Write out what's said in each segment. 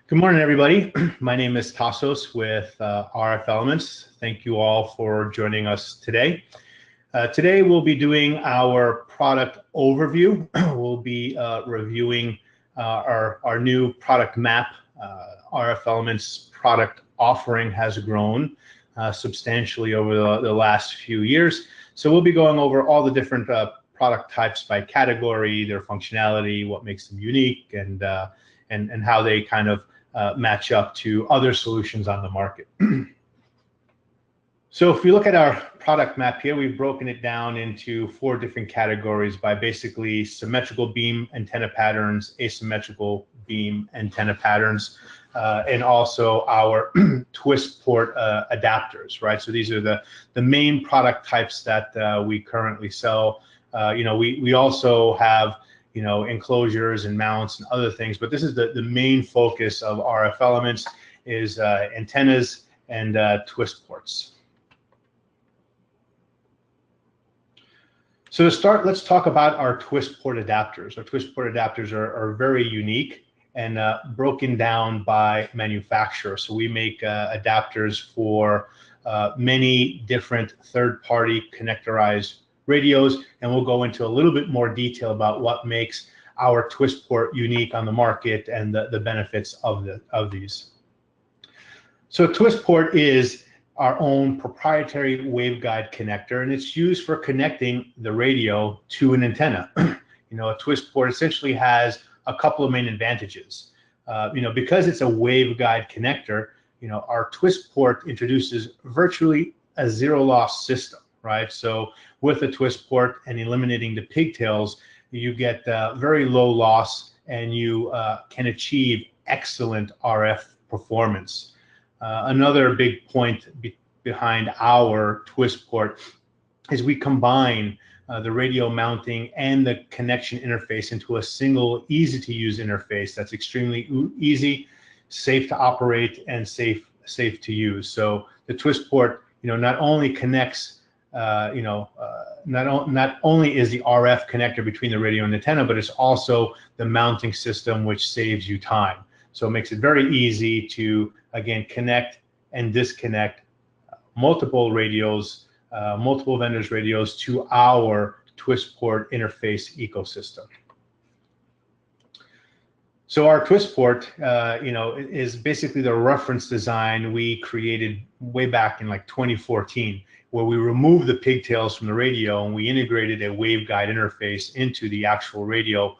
Good morning, everybody. My name is Tassos with RF Elements. Thank you all for joining us today. Today we'll be doing our product overview. We'll be reviewing our new product map. RF Elements product offering has grown substantially over the last few years. So we'll be going over all the different product types by category, their functionality, what makes them unique, and how they kind of match up to other solutions on the market. So if we look at our product map here, we've broken it down into 4 different categories by basically symmetrical beam antenna patterns, asymmetrical beam antenna patterns, and also our TWISTPORT adapters, right? So these are the main product types that we currently sell. We also have enclosures and mounts and other things, but this is the main focus of RF Elements is antennas and TWISTPORTs. So to start, let's talk about our TWISTPORT adapters. Our TWISTPORT adapters are very unique and broken down by manufacturer. So we make adapters for many different third-party connectorized radios, and we'll go into a little bit more detail about what makes our TWISTPORT unique on the market and the benefits of these. So TWISTPORT is our own proprietary waveguide connector, and it's used for connecting the radio to an antenna. A TWISTPORT essentially has a couple of main advantages. Because it's a waveguide connector, our TWISTPORT introduces virtually a zero loss system, right? So with a TWISTPORT and eliminating the pigtails, you get very low loss, and you can achieve excellent RF performance. Another big point behind our TWISTPORT is we combine the radio mounting and the connection interface into a single easy-to-use interface that's extremely easy, safe to operate, and safe to use. So the TWISTPORT, not only connects not only is the RF connector between the radio and antenna, but it's also the mounting system, which saves you time. So it makes it very easy to, again, connect and disconnect multiple radios, multiple vendors' radios to our TWISTPORT interface ecosystem. So our TWISTPORT, is basically the reference design we created way back in like 2014. Where we removed the pigtails from the radio and we integrated a waveguide interface into the actual radio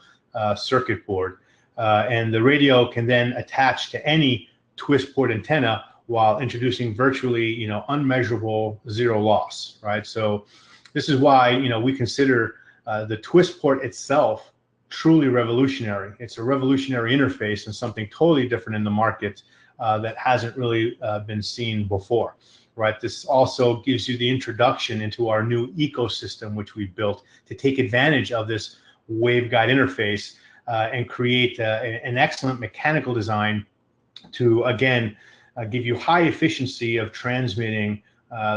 circuit board. And the radio can then attach to any TWISTPORT antenna while introducing virtually, unmeasurable zero loss, right? So this is why, we consider the TWISTPORT itself truly revolutionary. It's a revolutionary interface and something totally different in the market that hasn't really been seen before. Right. This also gives you the introduction into our new ecosystem, which we built to take advantage of this waveguide interface and create an excellent mechanical design to, again, give you high efficiency of transmitting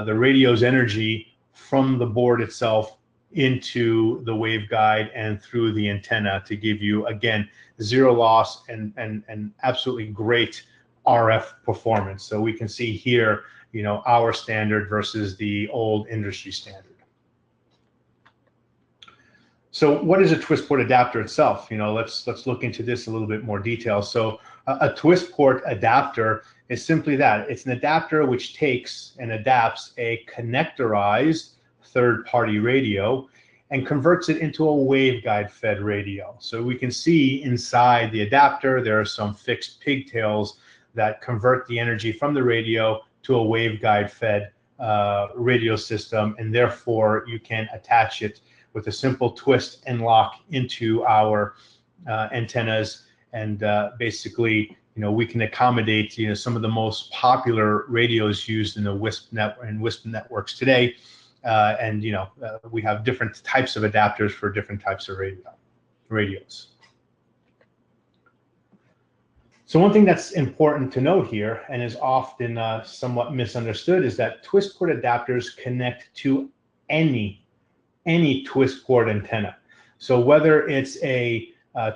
the radio's energy from the board itself into the waveguide and through the antenna to give you, again, zero loss and absolutely great RF performance. So we can see here, our standard versus the old industry standard. So what is a TWISTPORT adapter itself? Let's look into this a little bit more detail. So a TWISTPORT adapter is simply that. It's an adapter which takes and adapts a connectorized third-party radio and converts it into a waveguide fed radio. So we can see inside the adapter there are some fixed pigtails that convert the energy from the radio to a waveguide fed radio system, and therefore you can attach it with a simple twist and lock into our antennas, and basically we can accommodate some of the most popular radios used in the WISP networks today, and we have different types of adapters for different types of radios. So one thing that's important to note here, and is often somewhat misunderstood, is that TWISTPORT adapters connect to any TWISTPORT antenna. So whether it's a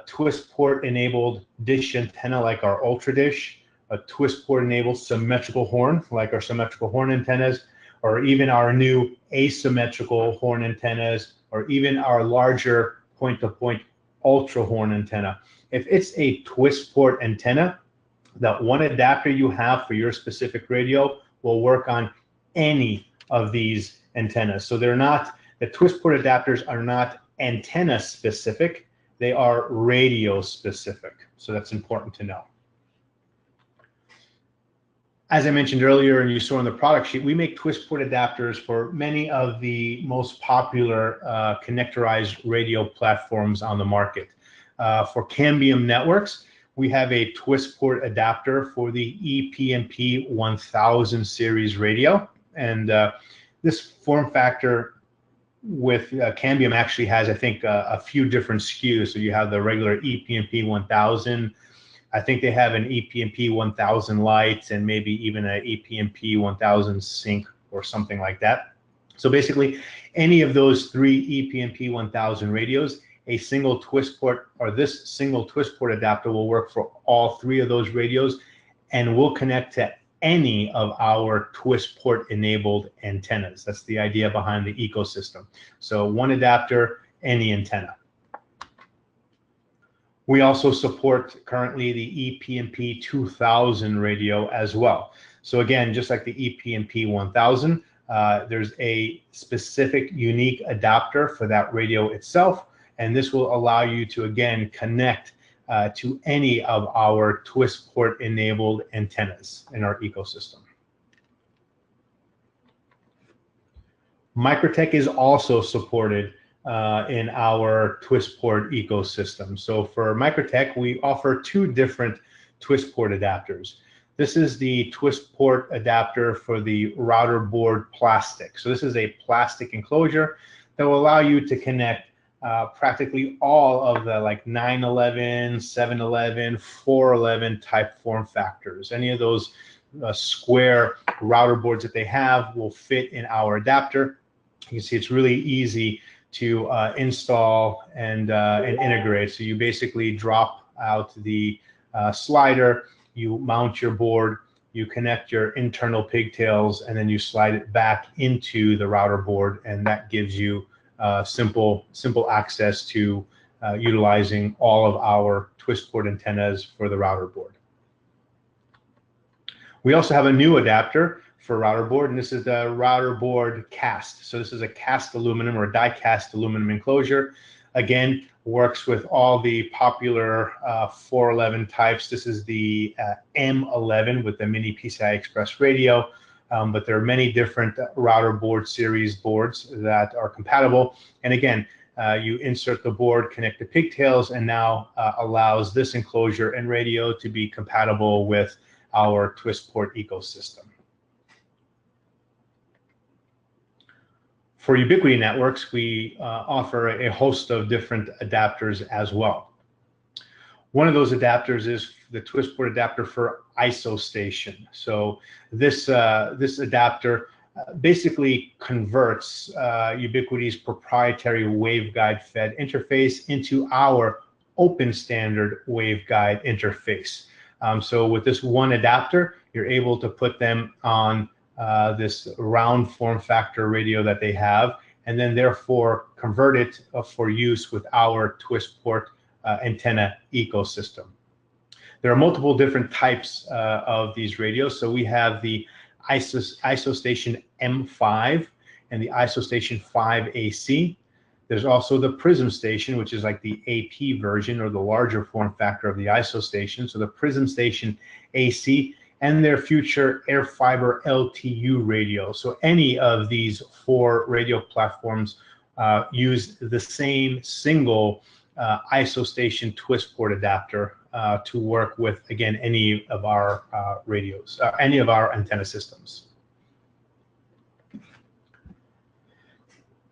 twist port enabled dish antenna like our ULTRADISH, a twist port enabled symmetrical horn like our symmetrical horn antennas, or even our new asymmetrical horn antennas, or even our larger point-to-point ULTRAHORN antenna. If it's a twist port antenna, that one adapter you have for your specific radio will work on any of these antennas. So they're not, the twist port adapters are not antenna specific, they are radio specific. So that's important to know. As I mentioned earlier, and you saw in the product sheet, we make twist port adapters for many of the most popular connectorized radio platforms on the market. For Cambium networks, we have a twist port adapter for the EPMP 1000 series radio. And this form factor with Cambium actually has, I think, a few different SKUs. So you have the regular EPMP 1000. I think they have an EPMP 1000 Lite and maybe even an EPMP 1000 Sync or something like that. So basically, any of those three EPMP 1000 radios, a single twist port, or this single twist port adapter will work for all three of those radios and will connect to any of our twist port enabled antennas. That's the idea behind the ecosystem. So one adapter, any antenna. We also support currently the EPMP 2000 radio as well. So again, just like the EPMP 1000, there's a specific unique adapter for that radio itself. And this will allow you to, again, connect to any of our twist port enabled antennas in our ecosystem. Microtech is also supported in our twist port ecosystem. So for Microtech, we offer two different twist port adapters. This is the twist port adapter for the router board plastic. So this is a plastic enclosure that will allow you to connect practically all of the like 911, 711, 411 type form factors. Any of those square router boards that they have will fit in our adapter. You can see it's really easy to install and integrate. So you basically drop out the slider, you mount your board, you connect your internal pigtails, and then you slide it back into the router board, and that gives you simple access to utilizing all of our twist port antennas for the router board. We also have a new adapter for router board, and this is the router board cast. So this is a cast aluminum or a die cast aluminum enclosure. Again, works with all the popular 411 types. This is the M11 with the mini PCI Express radio. But there are many different router board series boards that are compatible. And again, you insert the board, connect the pigtails, and now allows this enclosure and radio to be compatible with our twist port ecosystem. For Ubiquiti networks, we offer a host of different adapters as well. One of those adapters is the twist port adapter for ISOSTATION. So this adapter basically converts Ubiquiti's proprietary waveguide fed interface into our open standard waveguide interface. So with this one adapter, you're able to put them on this round form factor radio that they have, and then therefore convert it for use with our twist port antenna ecosystem. There are multiple different types of these radios. So we have the ISOSTATION M5 and the ISOSTATION 5AC. There's also the PRISM station, which is like the AP version or the larger form factor of the ISOSTATION. So the PRISM station AC and their future air fiber LTU radio. So any of these four radio platforms use the same single ISOSTATION twist port adapter to work with, again, any of our radios, any of our antenna systems.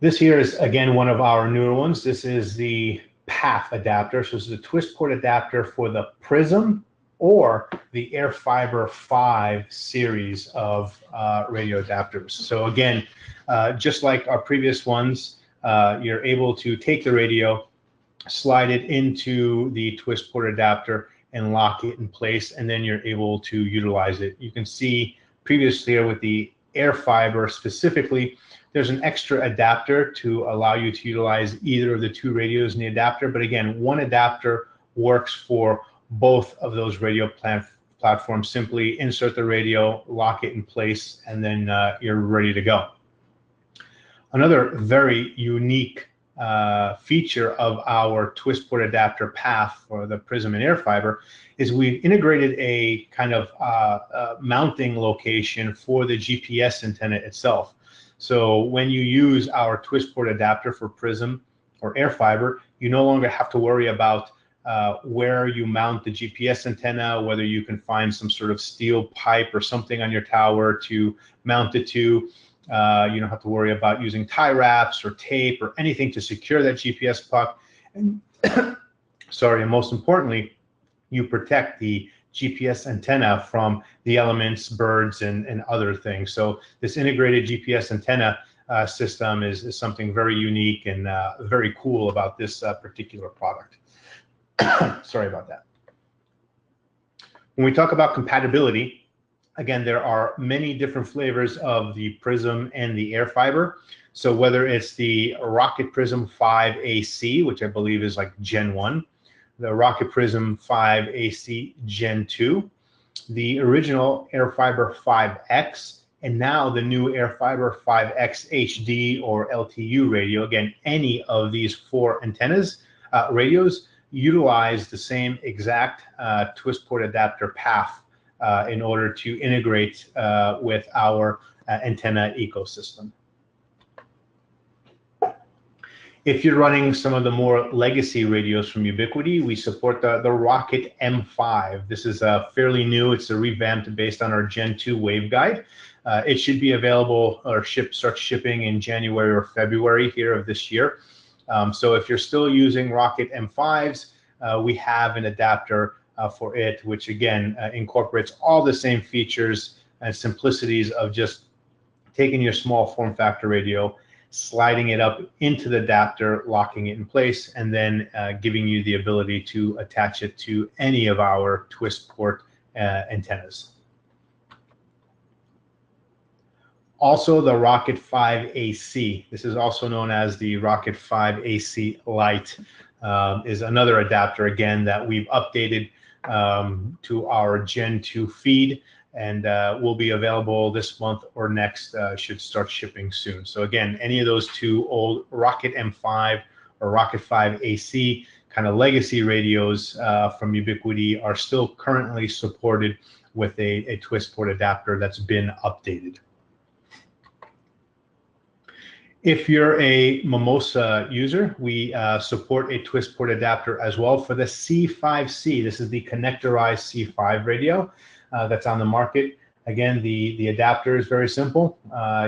This here is, again, one of our newer ones. This is the PAF adapter. So this is a twist port adapter for the PRISM or the AirFiber 5 series of radio adapters. So again, just like our previous ones, you're able to take the radio, slide it into the twist port adapter and lock it in place, and then you're able to utilize it. You can see previously here with the air fiber specifically, there's an extra adapter to allow you to utilize either of the two radios in the adapter. But again, one adapter works for both of those radio platforms. Simply insert the radio, lock it in place, and then you're ready to go. Another very unique feature of our twist port adapter path for the PRISM and air fiber is we've integrated a kind of mounting location for the GPS antenna itself. So when you use our twist port adapter for PRISM or air fiber, you no longer have to worry about where you mount the GPS antenna, whether you can find some sort of steel pipe or something on your tower to mount it to. You don't have to worry about using tie wraps or tape or anything to secure that GPS puck. And sorry, and most importantly, you protect the GPS antenna from the elements, birds, and other things. So this integrated GPS antenna system is something very unique and very cool about this particular product. Sorry about that. When we talk about compatibility, again, there are many different flavors of the PRISM and the air fiber. So whether it's the Rocket Prism 5 AC, which I believe is like Gen 1, the Rocket Prism 5 AC Gen 2, the original air fiber 5X, and now the new air fiber 5X HD or LTU radio. Again, any of these four antennas, radios, utilize the same exact twist port adapter path in order to integrate with our antenna ecosystem. If you're running some of the more legacy radios from Ubiquiti, we support the Rocket M5. This is fairly new. It's a revamped based on our Gen 2 waveguide. It should be available or start shipping in January or February here of this year. So if you're still using Rocket M5s, we have an adapter for it, which again incorporates all the same features and simplicities of just taking your small form factor radio, sliding it up into the adapter, locking it in place, and then giving you the ability to attach it to any of our twist port antennas. Also, the Rocket 5 AC, this is also known as the Rocket 5 AC Lite, is another adapter, again, that we've updated to our Gen 2 feed, and will be available this month or next, should start shipping soon. So again, any of those two old Rocket M5 or Rocket 5 AC kind of legacy radios from Ubiquiti are still currently supported with a twist port adapter that's been updated. If you're a Mimosa user, we support a twist port adapter as well for the C5C. This is the connectorized C5 radio that's on the market. Again, the adapter is very simple.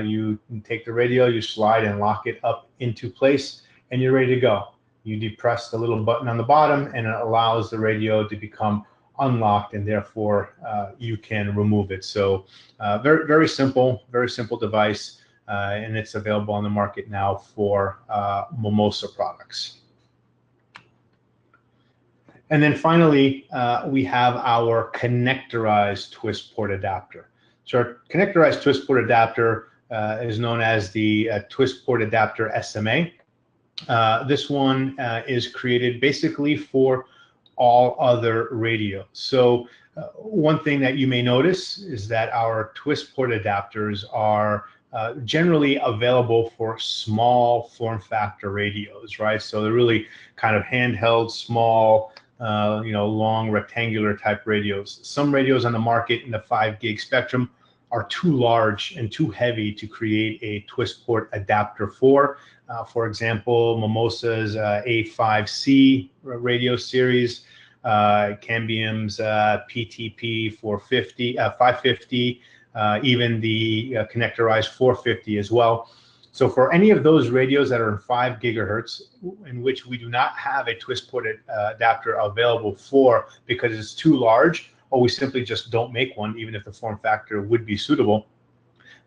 You take the radio, you slide and lock it up into place, and you're ready to go. You depress the little button on the bottom, and it allows the radio to become unlocked, and therefore you can remove it. So very simple device. And it's available on the market now for Mimosa products. And then finally, we have our connectorized twist port adapter. So our connectorized twist port adapter is known as the twist port adapter SMA. This one is created basically for all other radios. So one thing that you may notice is that our twist port adapters are generally available for small form factor radios, right? So they're really kind of handheld, small, long rectangular type radios. Some radios on the market in the 5 gig spectrum are too large and too heavy to create a twist port adapter for. For example, Mimosa's A5C radio series, Cambium's PTP 550, even the connectorized 450 as well. So for any of those radios that are in 5 gigahertz, in which we do not have a twist port adapter available for because it's too large, or we simply just don't make one, even if the form factor would be suitable,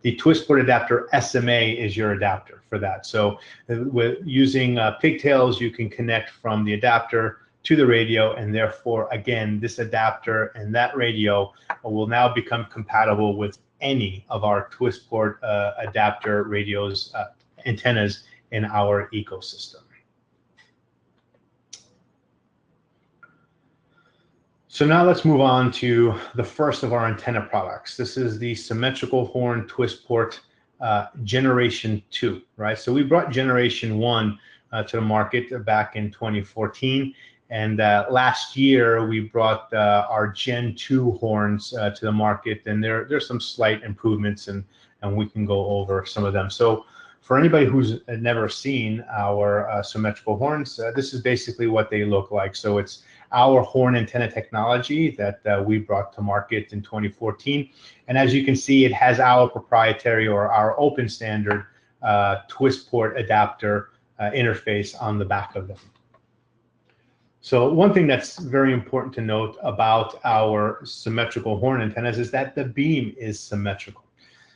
the TWISTPORT adapter SMA is your adapter for that. So with using pigtails, you can connect from the adapter to the radio, and therefore, again, this adapter and that radio will now become compatible with any of our TWISTPORT adapter radios, antennas in our ecosystem. So now let's move on to the first of our antenna products. This is the symmetrical horn TWISTPORT Generation 2, right? So we brought Generation 1 to the market back in 2014. And last year, we brought our Gen 2 horns to the market, and there's some slight improvements, and we can go over some of them. So for anybody who's never seen our symmetrical horns, this is basically what they look like. So it's our horn antenna technology that we brought to market in 2014. And as you can see, it has our proprietary or our open standard TWISTPORT adapter interface on the back of them. So one thing that's very important to note about our symmetrical horn antennas is that the beam is symmetrical.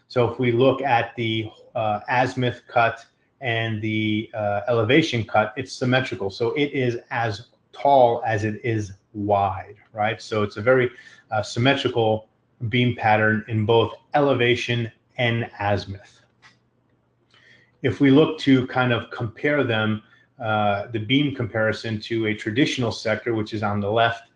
So if we look at the azimuth cut and the elevation cut, it's symmetrical. So it is as tall as it is wide, right? So it's a very symmetrical beam pattern in both elevation and azimuth. If we look to kind of compare them, the beam comparison to a traditional sector, which is on the left,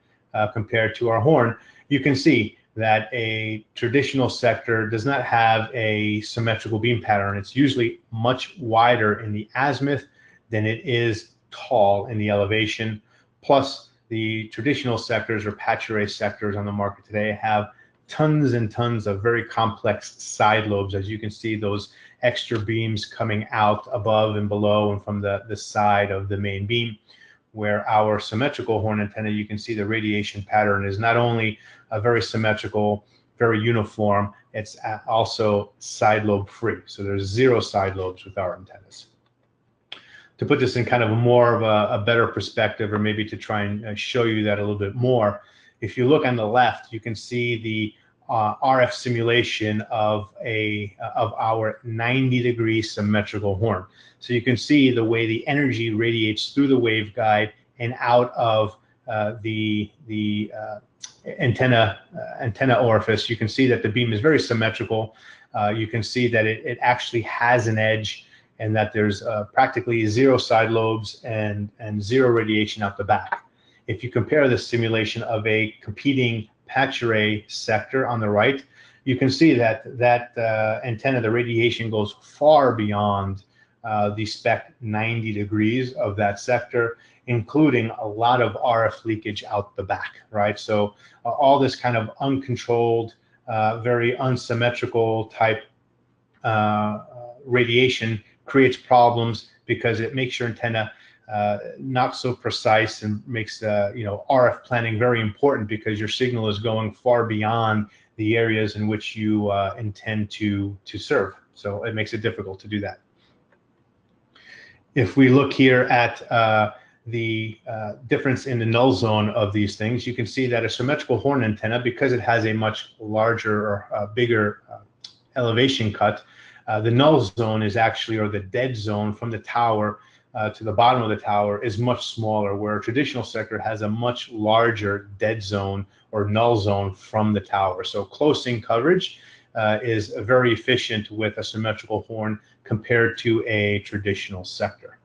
compared to our horn, you can see that a traditional sector does not have a symmetrical beam pattern. It's usually much wider in the azimuth than it is tall in the elevation. Plus, the traditional sectors or patch array sectors on the market today have tons and tons of very complex side lobes. As you can see, those extra beams coming out above and below and from the side of the main beam, where our symmetrical horn antenna, you can see the radiation pattern is not only very symmetrical, very uniform, it's also side lobe free. So there's 0 side lobes with our antennas. To put this in kind of more of a better perspective, or maybe to try and show you that a little bit more, if you look on the left, you can see the RF simulation of our 90-degree symmetrical horn. So you can see the way the energy radiates through the waveguide and out of the antenna orifice. You can see that the beam is very symmetrical. You can see that it actually has an edge, and that there's practically 0 side lobes and 0 radiation out the back. If you compare the simulation of a competing patch array sector on the right, you can see that antenna, the radiation goes far beyond the spec 90 degrees of that sector, including a lot of RF leakage out the back, right? So all this kind of uncontrolled, very unsymmetrical type radiation creates problems because it makes your antenna not so precise, and makes RF planning very important, because your signal is going far beyond the areas in which you intend to serve. So it makes it difficult to do that. If we look here at the difference in the null zone of these things, you can see that a symmetrical horn antenna, because it has a much larger or bigger elevation cut, the null zone is actually, or the dead zone from the tower to the bottom of the tower, is much smaller, where a traditional sector has a much larger dead zone or null zone from the tower. So close-in coverage is very efficient with a symmetrical horn compared to a traditional sector.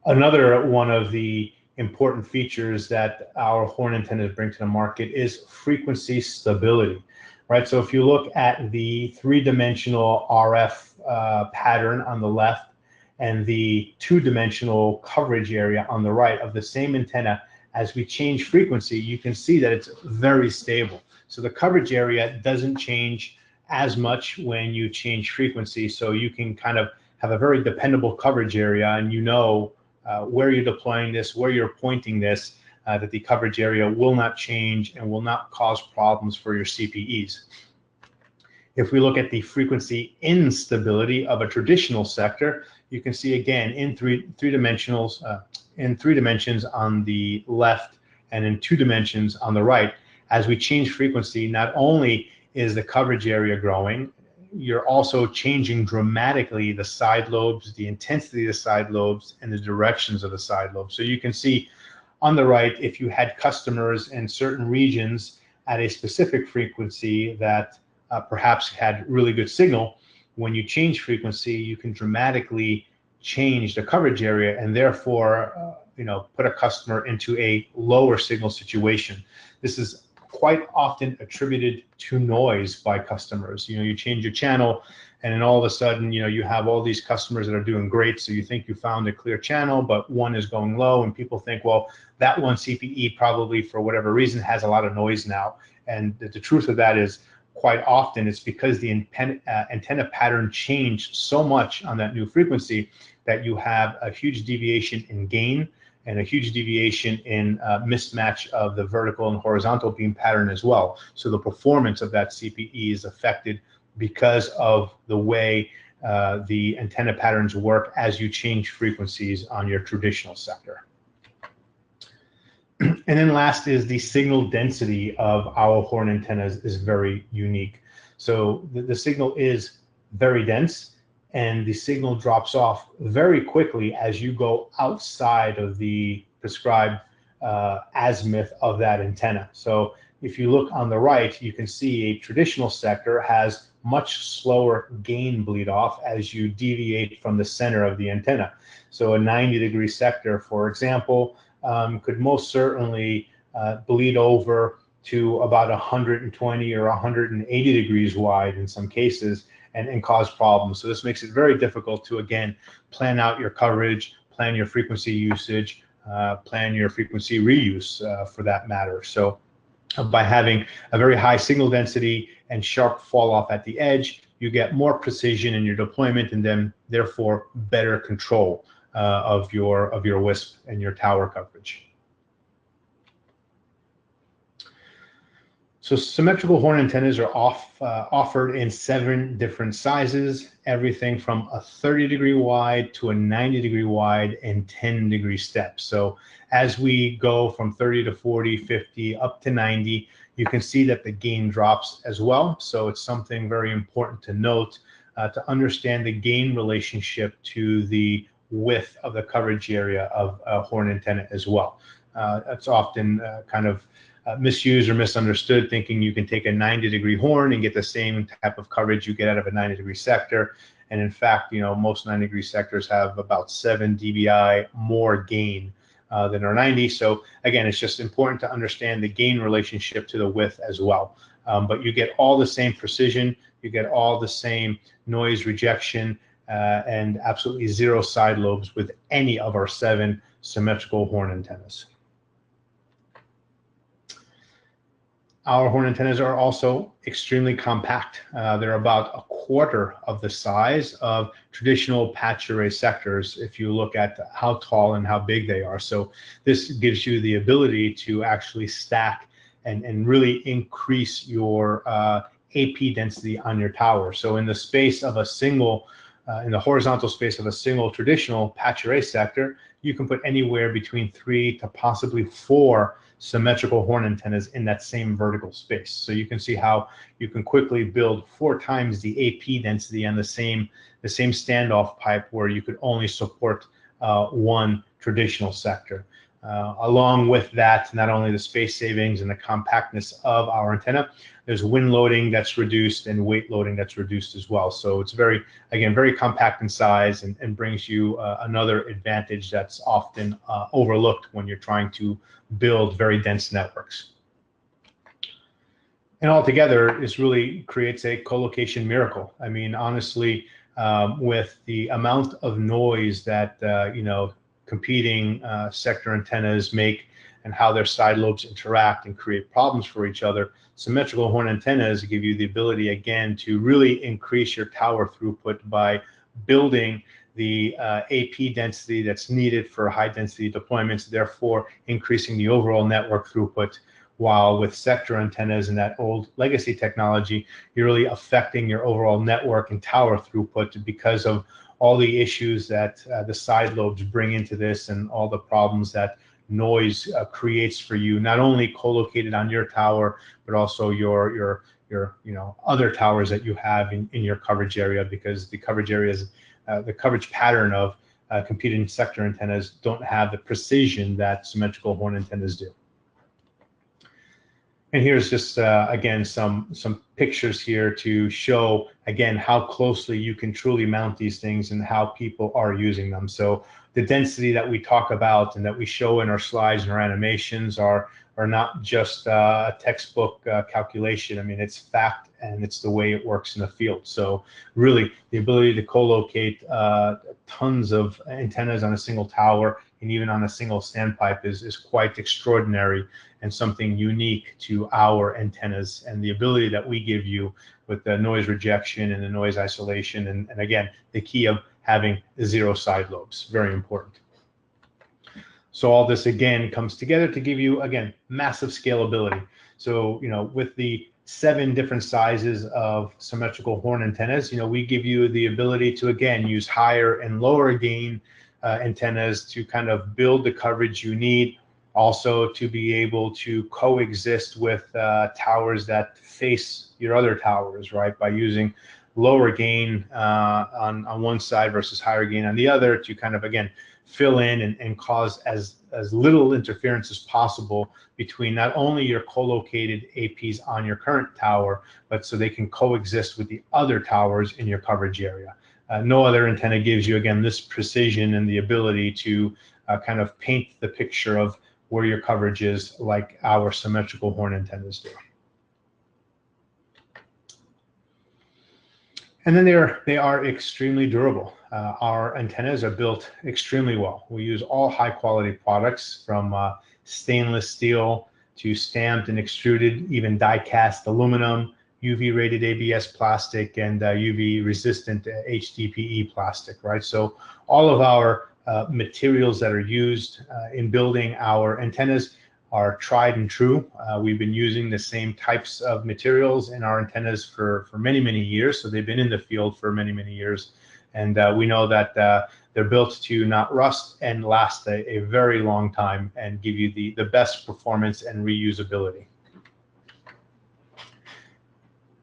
Another one of the important features that our horn antennas bring to the market is frequency stability. Right, so if you look at the 3-dimensional RF pattern on the left and the 2-dimensional coverage area on the right of the same antenna, as we change frequency, you can see that it's very stable. So the coverage area doesn't change as much when you change frequency, so you can kind of have a very dependable coverage area, and you know where you're deploying this, where you're pointing this, that the coverage area will not change and will not cause problems for your CPEs. If we look at the frequency instability of a traditional sector, you can see again in three dimensions on the left and in 2 dimensions on the right. As we change frequency, not only is the coverage area growing, you're also changing dramatically the side lobes, the intensity of the side lobes, and the directions of the side lobes. So you can see on the right, if you had customers in certain regions at a specific frequency that perhaps had really good signal, when you change frequency, you can dramatically change the coverage area and therefore put a customer into a lower signal situation. This is quite often attributed to noise by customers. You change your channel, and then all of a sudden, you have all these customers that are doing great. So you think you found a clear channel, but one is going low, and people think, well, that one CPE probably for whatever reason has a lot of noise now. And the truth of that is, quite often it's because the antenna pattern changed so much on that new frequency that you have a huge deviation in gain and a huge deviation in mismatch of the vertical and horizontal beam pattern as well. So the performance of that CPE is affected because of the way the antenna patterns work as you change frequencies on your traditional sector. And then last is the signal density of our horn antennas is very unique. So the signal is very dense, and the signal drops off very quickly as you go outside of the prescribed azimuth of that antenna. So if you look on the right, you can see a traditional sector has much slower gain bleed off as you deviate from the center of the antenna. So a 90-degree sector, for example, could most certainly bleed over to about 120 or 180 degrees wide in some cases and cause problems. So this makes it very difficult to, again, plan out your coverage, plan your frequency usage, plan your frequency reuse for that matter. So by having a very high signal density and sharp fall off at the edge, you get more precision in your deployment and then therefore better control of your WISP and your tower coverage. So symmetrical horn antennas are offered in 7 different sizes, everything from a 30-degree wide to a 90-degree wide and 10-degree steps. So as we go from 30 to 40, 50, up to 90, you can see that the gain drops as well. So it's something very important to note to understand the gain relationship to the width of the coverage area of a horn antenna as well. That's often kind of misused or misunderstood, thinking you can take a 90-degree horn and get the same type of coverage you get out of a 90-degree sector. And in fact, most 90-degree sectors have about 7 dBi more gain than our 90. So again, it's just important to understand the gain relationship to the width as well. But you get all the same precision, you get all the same noise rejection, and absolutely 0 side lobes with any of our 7 symmetrical horn antennas. Our horn antennas are also extremely compact. They're about a quarter of the size of traditional patch array sectors if you look at how tall and how big they are. So this gives you the ability to actually stack and really increase your AP density on your tower. So in the space of a single, in the horizontal space of a single traditional patch array sector, you can put anywhere between 3 to possibly 4 symmetrical horn antennas in that same vertical space. So you can see how you can quickly build 4 times the AP density on the same standoff pipe where you could only support 1 traditional sector. Along with that, not only the space savings and the compactness of our antenna, there's wind loading that's reduced and weight loading that's reduced as well. So it's very compact in size and brings you another advantage that's often overlooked when you're trying to build very dense networks. And altogether, this really creates a co-location miracle. I mean, honestly, with the amount of noise that competing sector antennas make and how their side lobes interact and create problems for each other, symmetrical horn antennas give you the ability, again, to really increase your tower throughput by building the AP density that's needed for high density deployments, therefore increasing the overall network throughput. While with sector antennas and that old legacy technology, you're really affecting your overall network and tower throughput because of all the issues that the side lobes bring into this and all the problems that noise creates for you, not only co-located on your tower, but also your other towers that you have in your coverage area, because the coverage areas, the coverage pattern of competing sector antennas don't have the precision that symmetrical horn antennas do. And here's just, again, some pictures here to show, again, how closely you can truly mount these things and how people are using them. So the density that we talk about and that we show in our slides and our animations are not just a textbook calculation. I mean, it's fact, and it's the way it works in the field. So really, the ability to co-locate tons of antennas on a single tower and even on a single standpipe is quite extraordinary and something unique to our antennas, and the ability that we give you with the noise rejection and the noise isolation, and again, the key of having 0 side lobes, very important. So all this again comes together to give you, again, massive scalability. So, with the 7 different sizes of symmetrical horn antennas, we give you the ability to, again, use higher and lower gain antennas to kind of build the coverage you need. Also to be able to coexist with towers that face your other towers, right? By using lower gain on one side versus higher gain on the other, to kind of, again, fill in and cause as little interference as possible between not only your co-located APs on your current tower, but so they can coexist with the other towers in your coverage area. No other antenna gives you, again, this precision and the ability to kind of paint the picture of where your coverage is like our symmetrical horn antennas do. And then they are extremely durable. Our antennas are built extremely well. We use all high quality products, from stainless steel to stamped and extruded, even die cast aluminum, UV rated ABS plastic, and UV resistant HDPE plastic, right? So all of our materials that are used in building our antennas are tried and true. We've been using the same types of materials in our antennas for many, many years. So they've been in the field for many, many years. And we know that they're built to not rust and last a very long time and give you the best performance and reusability.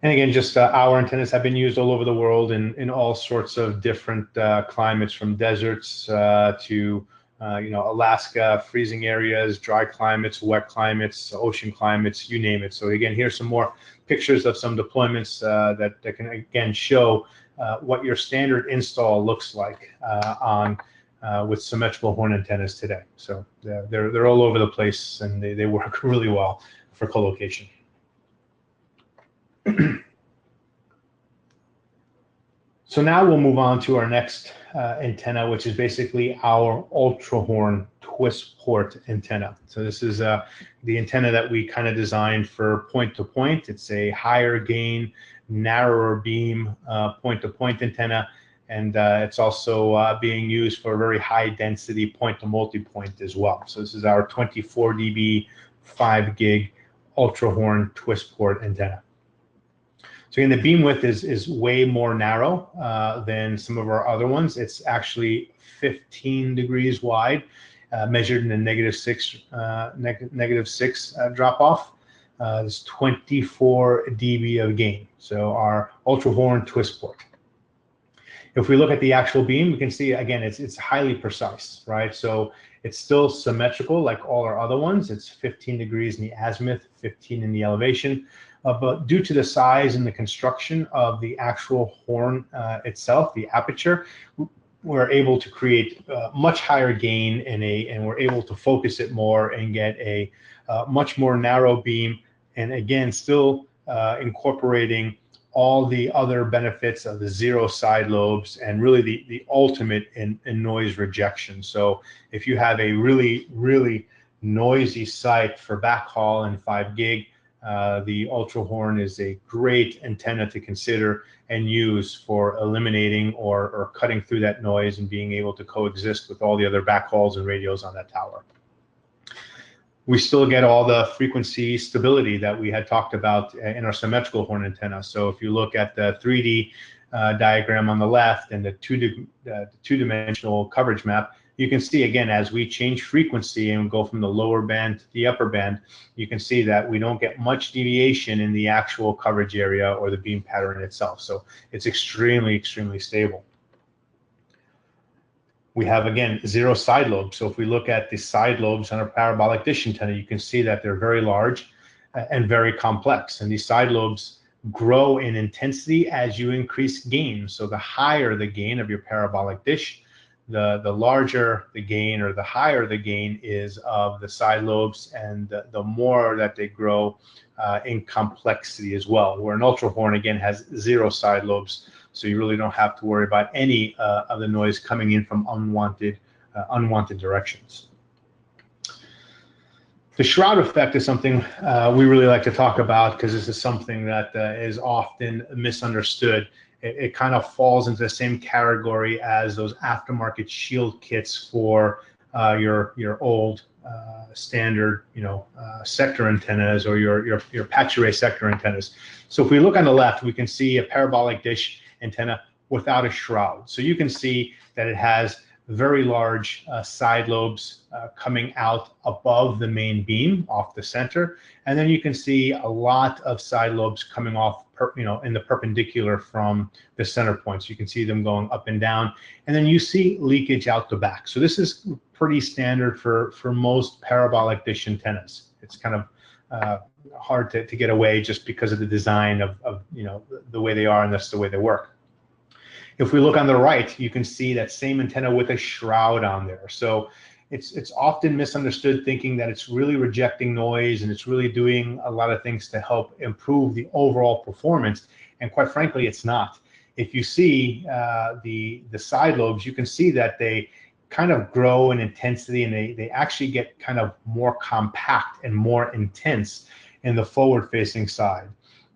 And again, just our antennas have been used all over the world in all sorts of different climates, from deserts to Alaska, freezing areas, dry climates, wet climates, ocean climates, you name it. So again, here's some more pictures of some deployments that can, again, show what your standard install looks like with symmetrical horn antennas today. So they're all over the place, and they work really well for co-location. So now we'll move on to our next antenna, which is basically our ULTRAHORN TWISTPORT antenna. So this is the antenna that we kind of designed for point-to-point. It's a higher gain, narrower beam point-to-point antenna, and it's also being used for very high density point-to-multipoint as well. So this is our 24 dB 5 gig ULTRAHORN TWISTPORT antenna. So again, the beam width is way more narrow than some of our other ones. It's actually 15 degrees wide, measured in a -6 drop off. There's 24 dB of gain. So our ULTRAHORN TWISTPORT. If we look at the actual beam, we can see, again, it's highly precise, right? So it's still symmetrical like all our other ones. It's 15 degrees in the azimuth, 15 in the elevation. But due to the size and the construction of the actual horn itself, the aperture, we're able to create much higher gain and we're able to focus it more and get a much more narrow beam. And again, still incorporating all the other benefits of the 0 side lobes and really the ultimate in noise rejection. So if you have a really, really noisy site for backhaul and 5 gig, the ULTRAHORN is a great antenna to consider and use for eliminating or cutting through that noise and being able to coexist with all the other backhauls and radios on that tower. We still get all the frequency stability that we had talked about in our symmetrical horn antenna. So if you look at the 3D diagram on the left and the two-dimensional coverage map, you can see again, as we change frequency and go from the lower band to the upper band, you can see that we don't get much deviation in the actual coverage area or the beam pattern itself. So it's extremely, extremely stable. We have, again, 0 side lobes. So if we look at the side lobes on a parabolic dish antenna, you can see that they're very large and very complex. And these side lobes grow in intensity as you increase gain. So the higher the gain of your parabolic dish, the larger the gain, or the higher the gain is of the side lobes, and the more that they grow in complexity as well. Where an ULTRAHORN, again, has 0 side lobes. So you really don't have to worry about any of the noise coming in from unwanted directions. The shroud effect is something we really like to talk about, because this is something that is often misunderstood. It kind of falls into the same category as those aftermarket shield kits for your old standard, sector antennas, or your patch array sector antennas. So if we look on the left, we can see a parabolic dish antenna without a shroud. So you can see that it has very large side lobes coming out above the main beam off the center, and then you can see a lot of side lobes coming off in the perpendicular from the center point. So you can see them going up and down, and then you see leakage out the back. So this is pretty standard for most parabolic dish antennas. It's kind of hard to get away just because of the design of the way they are, and that's the way they work. If we look on the right, you can see that same antenna with a shroud on there. So it's often misunderstood, thinking that it's really rejecting noise and it's really doing a lot of things to help improve the overall performance. And quite frankly, it's not. If you see the side lobes, you can see that they kind of grow in intensity, and they actually get kind of more compact and more intense in the forward-facing side.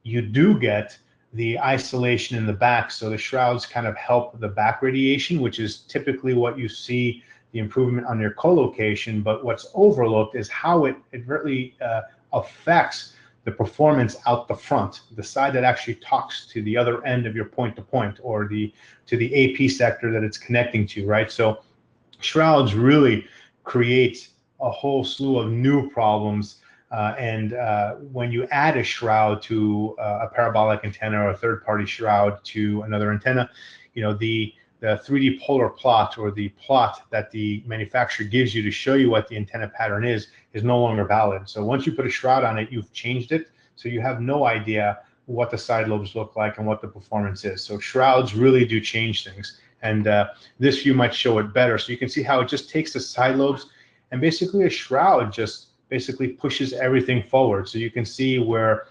You do get the isolation in the back, so the shrouds kind of help the back radiation, which is typically what you see the improvement on your co-location. But what's overlooked is how it really affects the performance out the front, the side that actually talks to the other end of your point-to-point, or to the AP sector that it's connecting to, right? So shrouds really create a whole slew of new problems. When you add a shroud to a parabolic antenna, or a third-party shroud to another antenna, the 3D polar plot, or the plot that the manufacturer gives you to show you what the antenna pattern is no longer valid. So once you put a shroud on it, you've changed it. So you have no idea what the side lobes look like and what the performance is. So shrouds really do change things. And this view might show it better. So you can see how it just takes the side lobes, and basically a shroud just basically pushes everything forward. So you can see where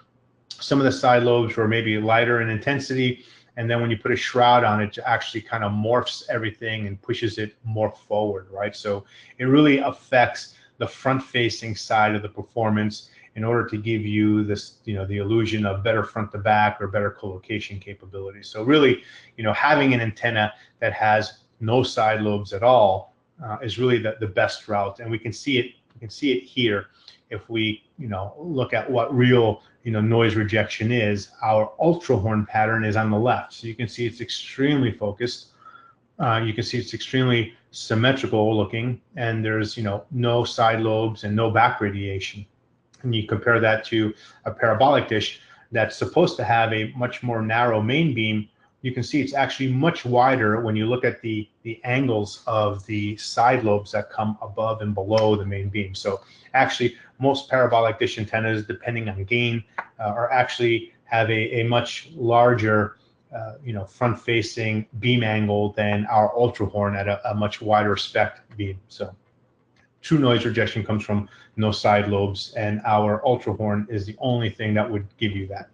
some of the side lobes were maybe lighter in intensity, and then when you put a shroud on it, it actually kind of morphs everything and pushes it more forward, right? So it really affects the front-facing side of the performance in order to give you this, the illusion of better front to back or better co-location capability. So really, having an antenna that has no side lobes at all is really the best route, and we can see it. You can see it here. If we, look at what real, noise rejection is, our ULTRAHORN pattern is on the left. So you can see it's extremely focused. You can see it's extremely symmetrical looking, and there's, no side lobes and no back radiation. And you compare that to a parabolic dish that's supposed to have a much more narrow main beam. You can see it's actually much wider when you look at the angles of the side lobes that come above and below the main beam. So actually, most parabolic dish antennas, depending on gain, are actually have a much larger, front-facing beam angle than our ULTRAHORN at a much wider spec beam. So true noise rejection comes from no side lobes, and our ULTRAHORN is the only thing that would give you that.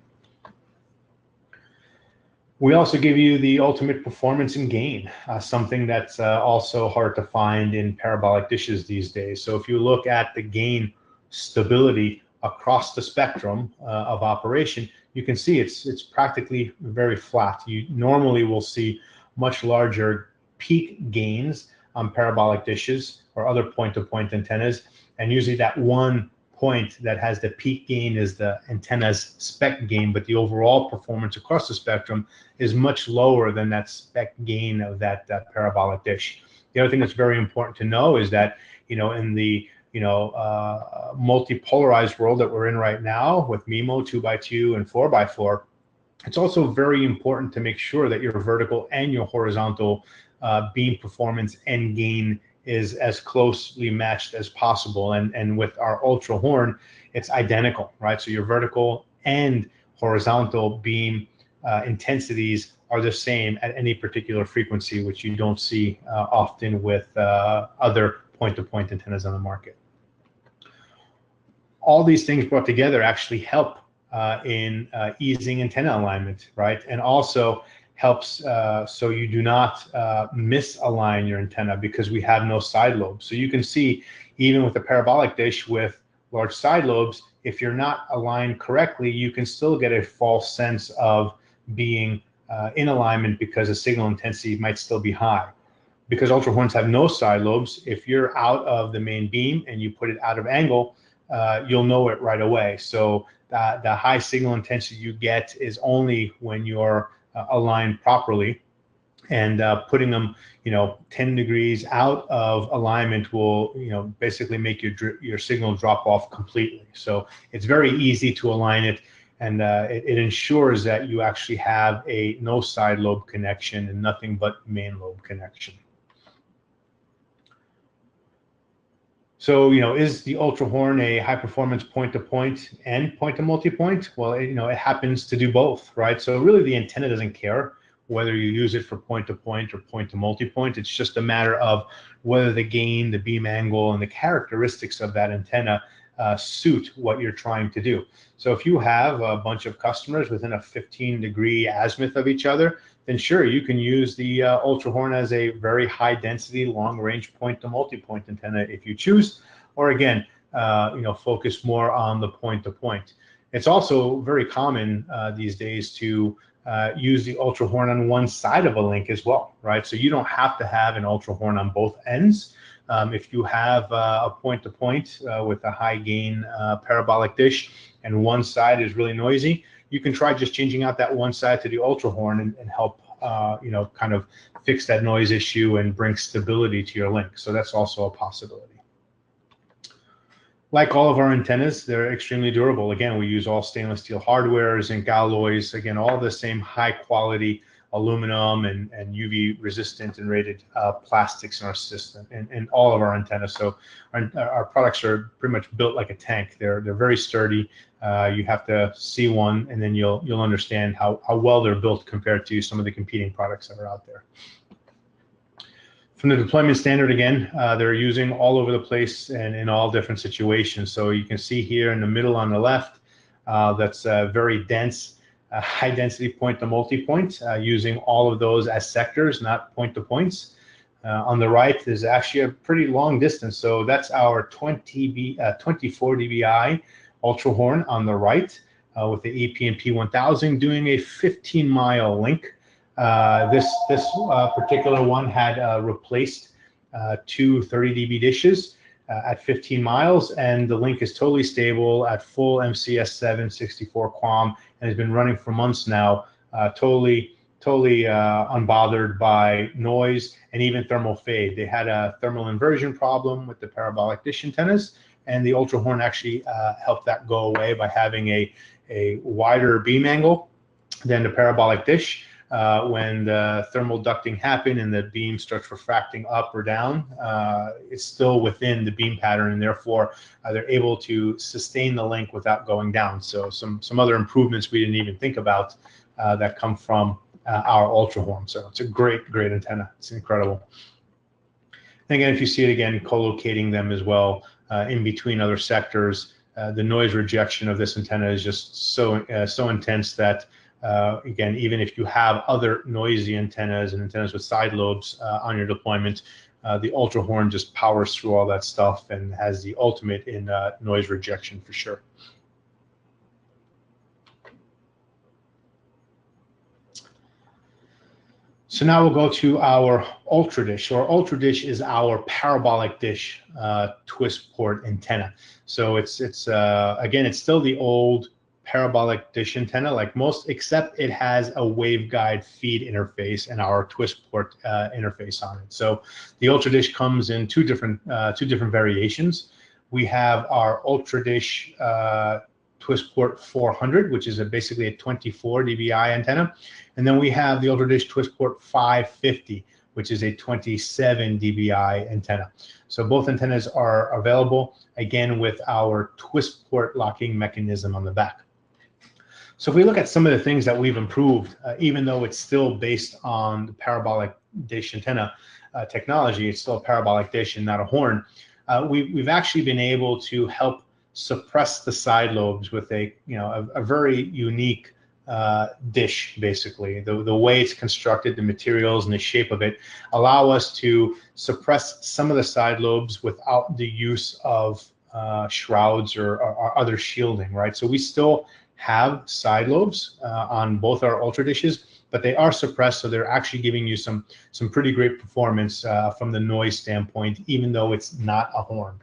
We also give you the ultimate performance and gain, something that's also hard to find in parabolic dishes these days. So if you look at the gain stability across the spectrum of operation, you can see it's practically very flat. You normally will see much larger peak gains on parabolic dishes or other point-to-point antennas, and usually that one point that has the peak gain is the antenna's spec gain, but the overall performance across the spectrum is much lower than that spec gain of that parabolic dish. The other thing that's very important to know is that, in the multi-polarized world that we're in right now with MIMO 2x2 and 4x4, it's also very important to make sure that your vertical and your horizontal beam performance and gain is as closely matched as possible. And with our ULTRAHORN, it's identical, right? So your vertical and horizontal beam intensities are the same at any particular frequency, which you don't see often with other point-to-point antennas on the market. All these things brought together actually help in easing antenna alignment, right? And also helps so you do not misalign your antenna, because we have no side lobes. So you can see, even with a parabolic dish with large side lobes, if you're not aligned correctly, you can still get a false sense of being in alignment, because the signal intensity might still be high. Because ULTRAHORNs have no side lobes, if you're out of the main beam and you put it out of angle, you'll know it right away. So the high signal intensity you get is only when you're aligned properly, and putting them 10 degrees out of alignment will basically make your signal drop off completely. So it's very easy to align it, and it ensures that you actually have a no side lobe connection and nothing but main lobe connection. So, is the ULTRAHORN a high performance point-to-point and point-to-multipoint? Well, it happens to do both, right? So really the antenna doesn't care whether you use it for point-to-point or point-to-multipoint. It's just a matter of whether the gain, the beam angle, and the characteristics of that antenna suit what you're trying to do. So if you have a bunch of customers within a 15-degree azimuth of each other, then sure, you can use the ULTRAHORN as a very high density, long range point to multi-point antenna if you choose, or again, focus more on the point to point. It's also very common these days to use the ULTRAHORN on one side of a link as well, right? So you don't have to have an ULTRAHORN on both ends. If you have a point to point with a high gain parabolic dish and one side is really noisy, you can try just changing out that one side to the ULTRAHORN and help kind of fix that noise issue and bring stability to your link. So that's also a possibility. Like all of our antennas, they're extremely durable. Again, we use all stainless steel hardware, zinc alloys, again, all the same high quality aluminum and UV resistant and rated plastics in our system and all of our antennas. So our products are pretty much built like a tank. They're very sturdy. You have to see one, and then you'll understand how well they're built compared to some of the competing products that are out there. From the deployment standard, again, they're using all over the place and in all different situations. So you can see here in the middle on the left, that's very dense, high density point to multi-point, using all of those as sectors, not point to points. On the right is actually a pretty long distance. So that's our 24 dBi ULTRAHORN on the right with the PTMP 1000 doing a 15-mile link. This particular one had replaced two 30 dB dishes at 15 miles, and the link is totally stable at full MCS7 64 QAM and has been running for months now, totally unbothered by noise and even thermal fade. They had a thermal inversion problem with the parabolic dish antennas, and the ULTRAHORN actually helped that go away by having a wider beam angle than the parabolic dish. When the thermal ducting happened and the beam starts refracting up or down, it's still within the beam pattern, and therefore they're able to sustain the link without going down. So some other improvements we didn't even think about that come from our ULTRAHORN. So it's a great antenna. It's incredible. And again, if you see it again, co-locating them as well in between other sectors, the noise rejection of this antenna is just so intense that again, even if you have other noisy antennas and antennas with side lobes on your deployment, the ULTRAHORN just powers through all that stuff and has the ultimate in noise rejection for sure. So now we'll go to our ULTRADISH. So our ULTRADISH is our parabolic dish twist port antenna. So it's again, it's still the old parabolic dish antenna like most, except it has a waveguide feed interface and our TWISTPORT interface on it. So the ULTRADISH comes in two different variations. We have our ULTRADISH TWISTPORT 400, which is basically a 24 dBi antenna, and then we have the ULTRADISH TWISTPORT 550, which is a 27 dBi antenna. So both antennas are available, again, with our TWISTPORT locking mechanism on the back. So if we look at some of the things that we've improved, even though it's still based on the parabolic dish antenna technology, it's still a parabolic dish and not a horn, we've actually been able to help suppress the side lobes with a very unique dish. Basically, the way it's constructed, the materials and the shape of it allow us to suppress some of the side lobes without the use of shrouds or other shielding, right? So we still have side lobes on both our ULTRADISHs, but they are suppressed, so they're actually giving you some pretty great performance from the noise standpoint, even though it's not a horn.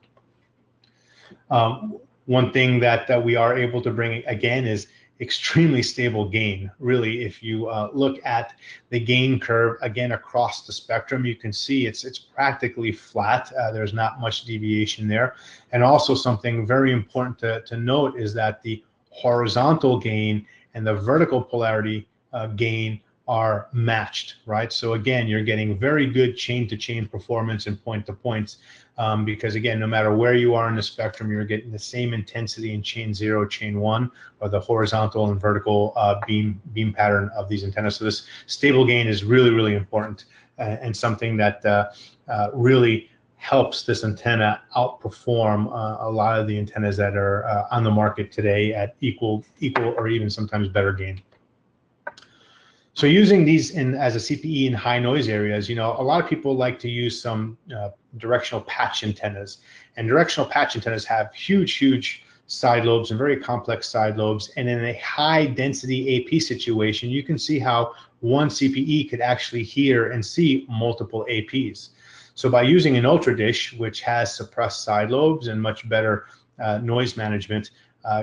One thing that we are able to bring again is extremely stable gain. Really, if you look at the gain curve again across the spectrum, you can see it's practically flat. There's not much deviation there. And also something very important to note is that the horizontal gain and the vertical polarity gain are matched, right? So again, you're getting very good chain-to-chain performance and point-to-points because again, no matter where you are in the spectrum, you're getting the same intensity in chain 0, chain 1, or the horizontal and vertical beam pattern of these antennas. So this stable gain is really, really important and something that really helps this antenna outperform a lot of the antennas that are on the market today at equal or even sometimes better gain. So using these as a CPE in high noise areas, a lot of people like to use some directional patch antennas, and directional patch antennas have huge side lobes and very complex side lobes. And in a high density AP situation, you can see how one CPE could actually hear and see multiple APs. So by using an ULTRADISH, which has suppressed side lobes and much better noise management,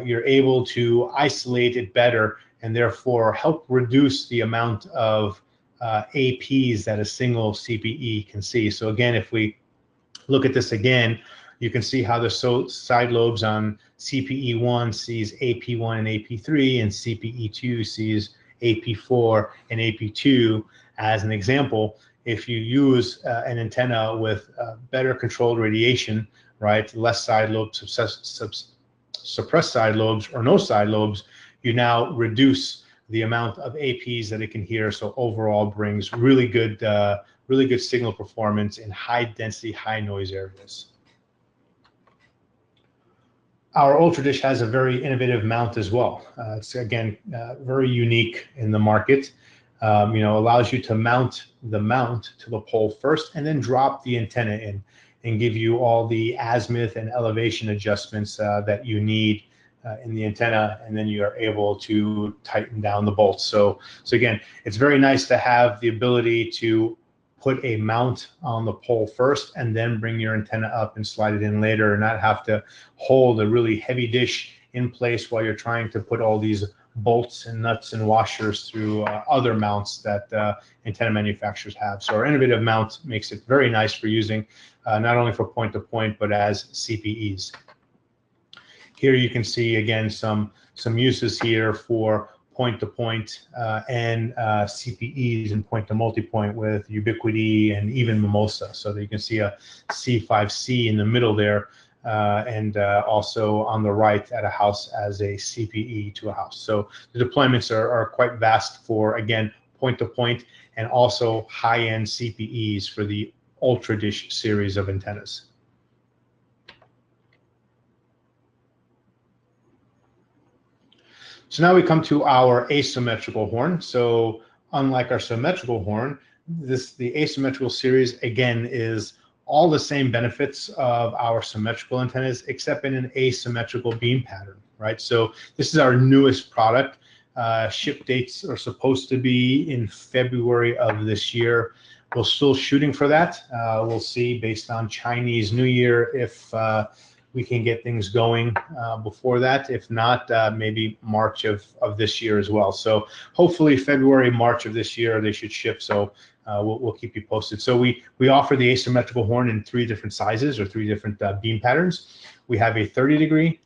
you're able to isolate it better and therefore help reduce the amount of APs that a single CPE can see. So again, if we look at this again, you can see how the side lobes on CPE1 sees AP1 and AP3, and CPE2 sees AP4 and AP2 as an example. If you use an antenna with better controlled radiation, right, less side lobes, suppressed side lobes, or no side lobes, you now reduce the amount of APs that it can hear. So overall brings really good signal performance in high density, high noise areas. Our ULTRADISH has a very innovative mount as well. It's again very unique in the market. Allows you to mount the mount to the pole first and then drop the antenna in and give you all the azimuth and elevation adjustments that you need in the antenna, and then you are able to tighten down the bolts. So again, it's very nice to have the ability to put a mount on the pole first and then bring your antenna up and slide it in later, and not have to hold a really heavy dish in place while you're trying to put all these bolts and nuts and washers through other mounts that antenna manufacturers have. So our innovative mount makes it very nice for using not only for point-to-point, but as CPEs. Here you can see again some uses here for point-to-point and CPEs and point-to-multipoint with Ubiquity and even Mimosa. So that you can see a C5C in the middle there, and also on the right at a house as a CPE to a house. So the deployments are quite vast for, again, point-to-point and also high-end CPEs for the ULTRADISH series of antennas. So now we come to our asymmetrical horn. So unlike our symmetrical horn, the asymmetrical series again is all the same benefits of our symmetrical antennas, except in an asymmetrical beam pattern, right? So this is our newest product. Ship dates are supposed to be in February of this year. We're still shooting for that. We'll see based on Chinese New Year if we can get things going before that. If not, maybe March of this year as well. So hopefully February, March of this year, they should ship. So we'll keep you posted. So we offer the asymmetrical horn in 3 different sizes or 3 different beam patterns. We have a 30 degree,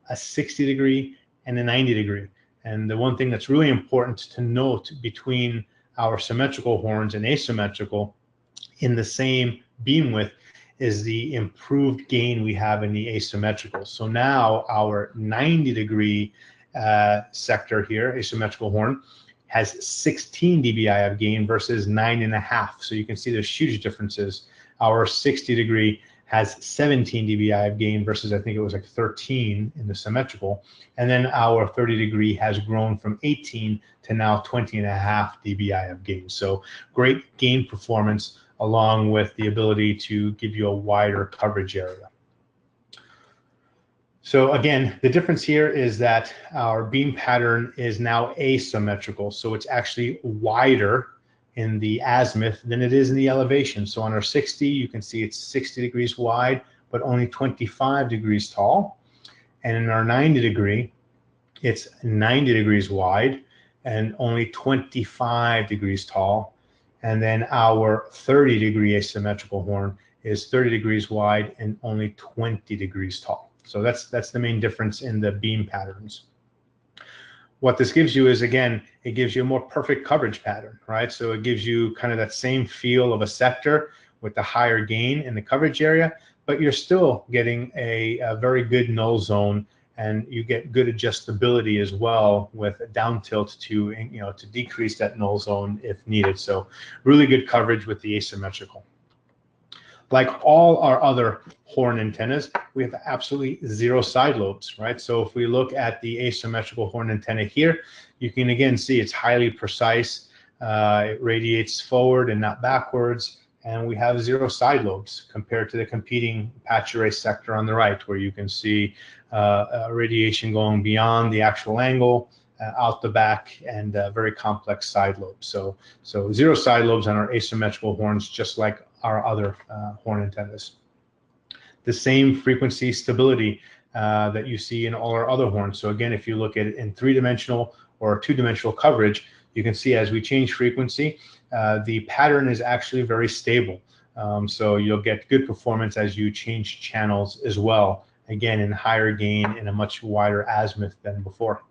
a 60 degree, and a 90 degree. And the one thing that's really important to note between our symmetrical horns and asymmetrical in the same beam width is the improved gain we have in the asymmetrical. So now our 90 degree sector here, asymmetrical horn, has 16 dBi of gain versus 9.5. So you can see there's huge differences. Our 60 degree has 17 dBi of gain versus I think it was like 13 in the symmetrical. And then our 30 degree has grown from 18 to now 20.5 dBi of gain. So great gain performance along with the ability to give you a wider coverage area. So again, the difference here is that our beam pattern is now asymmetrical. So it's actually wider in the azimuth than it is in the elevation. So on our 60, you can see it's 60 degrees wide, but only 25 degrees tall. And in our 90 degree, it's 90 degrees wide and only 25 degrees tall. And then our 30 degree asymmetrical horn is 30 degrees wide and only 20 degrees tall. So that's the main difference in the beam patterns. What this gives you is, again, it gives you a more perfect coverage pattern, right? So it gives you kind of that same feel of a sector with the higher gain in the coverage area, but you're still getting a very good null zone, and you get good adjustability as well with a down tilt to, to decrease that null zone if needed. So really good coverage with the asymmetrical. Like all our other horn antennas, we have absolutely 0 side lobes, right? So if we look at the asymmetrical horn antenna here, you can again see it's highly precise. It radiates forward and not backwards. And we have 0 side lobes compared to the competing patch array sector on the right, where you can see radiation going beyond the actual angle, out the back, and very complex side lobes. So 0 side lobes on our asymmetrical horns, just like our other horn antennas. The same frequency stability that you see in all our other horns. So again, if you look at it in 3-dimensional or 2-dimensional coverage, you can see as we change frequency, the pattern is actually very stable. So you'll get good performance as you change channels as well. Again, in higher gain in a much wider azimuth than before.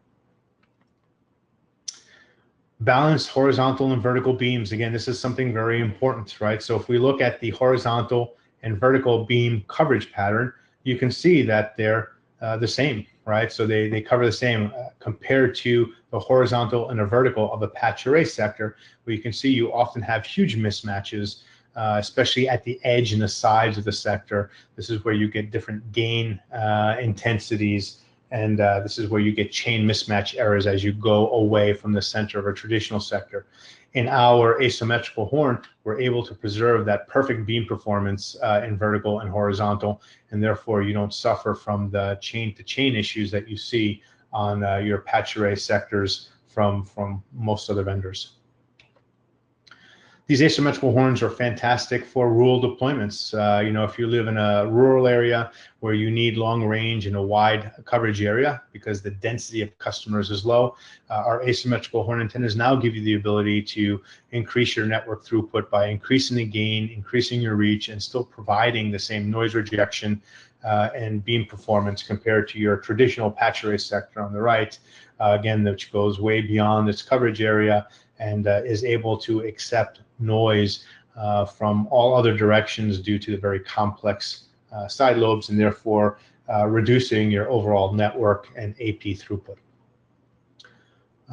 Balanced horizontal and vertical beams. Again, this is something very important, right? So if we look at the horizontal and vertical beam coverage pattern, you can see that they're the same, right? So they cover the same compared to the horizontal and the vertical of the patch array sector, where you can see you often have huge mismatches, especially at the edge and the sides of the sector. This is where you get different gain intensities, and this is where you get chain mismatch errors as you go away from the center of a traditional sector. In our asymmetrical horn, we're able to preserve that perfect beam performance in vertical and horizontal, and therefore you don't suffer from the chain-to-chain issues that you see on your patch array sectors from most other vendors. These asymmetrical horns are fantastic for rural deployments. If you live in a rural area where you need long range and a wide coverage area because the density of customers is low, our asymmetrical horn antennas now give you the ability to increase your network throughput by increasing the gain, increasing your reach, and still providing the same noise rejection and beam performance compared to your traditional patch array sector on the right, again, which goes way beyond its coverage area and is able to accept noise from all other directions due to the very complex side lobes, and therefore reducing your overall network and AP throughput.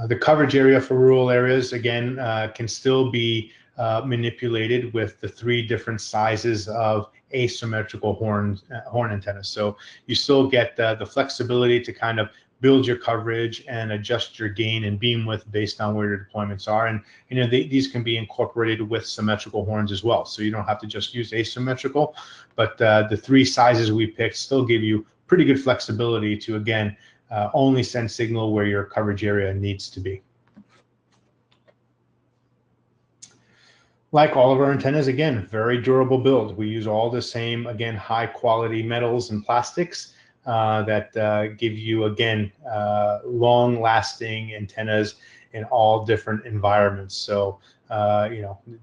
The coverage area for rural areas, again, can still be manipulated with the 3 different sizes of asymmetrical horn antennas. So you still get the flexibility to kind of build your coverage and adjust your gain and beam width based on where your deployments are. And these can be incorporated with symmetrical horns as well. So you don't have to just use asymmetrical, but the 3 sizes we picked still give you pretty good flexibility to, again, only send signal where your coverage area needs to be. Like all of our antennas, again, very durable build. We use all the same, again, high quality metals and plastics that give you, again, long-lasting antennas in all different environments. So,